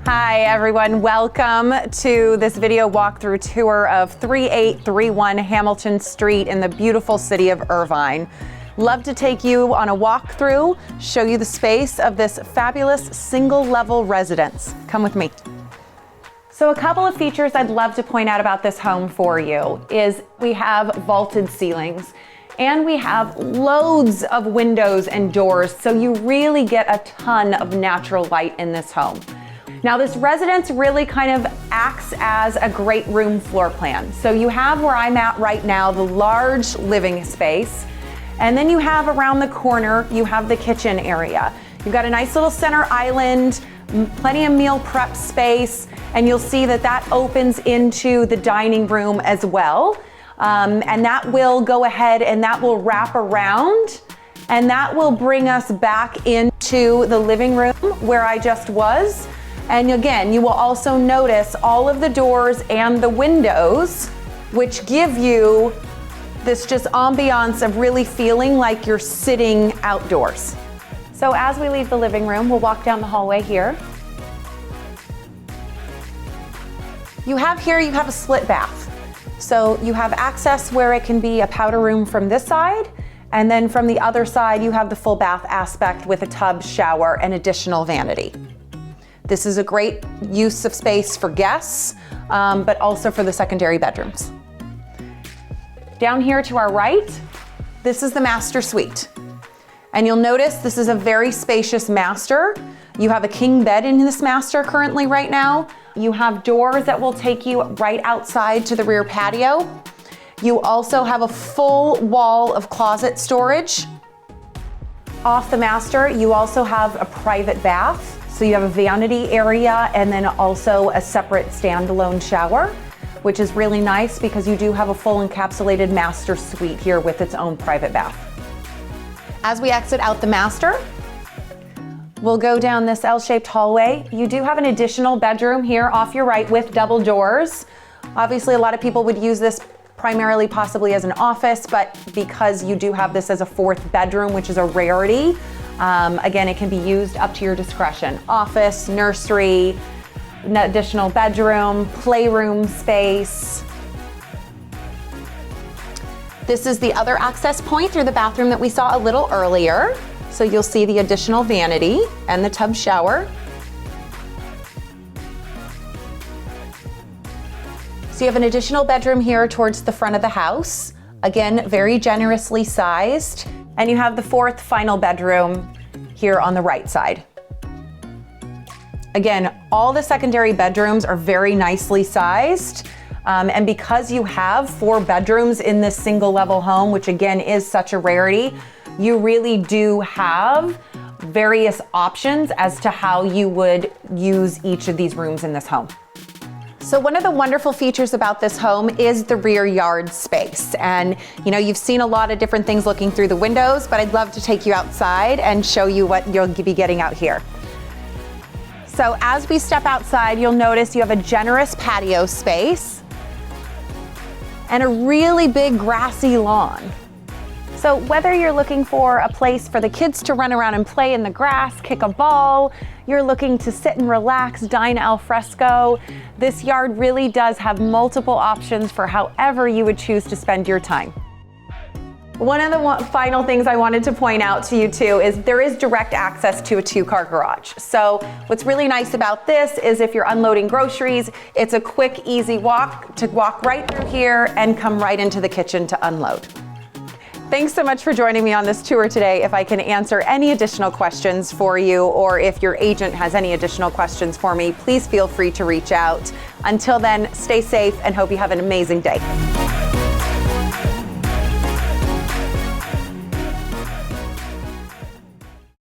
Hi everyone, welcome to this video walkthrough tour of 3831 Hamilton Street in the beautiful city of Irvine. Love to take you on a walkthrough, show you the space of this fabulous single level residence. Come with me. So a couple of features I'd love to point out about this home for you is we have vaulted ceilings and we have loads of windows and doors, so you really get a ton of natural light in this home. Now this residence really kind of acts as a great room floor plan. So you have where I'm at right now, the large living space, and then you have around the corner, you have the kitchen area. You've got a nice little center island, plenty of meal prep space, and you'll see that that opens into the dining room as well. And that will go ahead and that will wrap around, and that will bring us back into the living room where I just was. And again, you will also notice all of the doors and the windows, which give you this just ambiance of really feeling like you're sitting outdoors. So as we leave the living room, we'll walk down the hallway here. You have a split bath. So you have access where it can be a powder room from this side, and then from the other side, you have the full bath aspect with a tub, shower, and additional vanity. This is a great use of space for guests, but also for the secondary bedrooms. Down here to our right, this is the master suite. And you'll notice this is a very spacious master. You have a king bed in this master currently right now. You have doors that will take you right outside to the rear patio. You also have a full wall of closet storage. Off the master, you also have a private bath. So you have a vanity area and then also a separate standalone shower, which is really nice because you do have a full encapsulated master suite here with its own private bath. As we exit out the master, we'll go down this L-shaped hallway. You do have an additional bedroom here off your right with double doors. Obviously, a lot of people would use this primarily possibly as an office, but because you do have this as a fourth bedroom, which is a rarity, again, it can be used up to your discretion. Office, nursery, additional bedroom, playroom space. This is the other access point through the bathroom that we saw a little earlier. So you'll see the additional vanity and the tub shower. So you have an additional bedroom here towards the front of the house. Again, very generously sized. And you have the fourth final bedroom here on the right side. Again, all the secondary bedrooms are very nicely sized. And because you have 4 bedrooms in this single level home, which again is such a rarity, you really do have various options as to how you would use each of these rooms in this home. So one of the wonderful features about this home is the rear yard space. And you've seen a lot of different things looking through the windows, but I'd love to take you outside and show you what you'll be getting out here. So as we step outside, you'll notice you have a generous patio space and a really big grassy lawn. So whether you're looking for a place for the kids to run around and play in the grass, kick a ball, you're looking to sit and relax, dine al fresco, this yard really does have multiple options for however you would choose to spend your time. One of the final things I wanted to point out to you too is there is direct access to a 2-car garage. So what's really nice about this is if you're unloading groceries, it's a quick, easy walk to walk right through here and come right into the kitchen to unload. Thanks so much for joining me on this tour today. If I can answer any additional questions for you, or if your agent has any additional questions for me, please feel free to reach out. Until then, stay safe and hope you have an amazing day.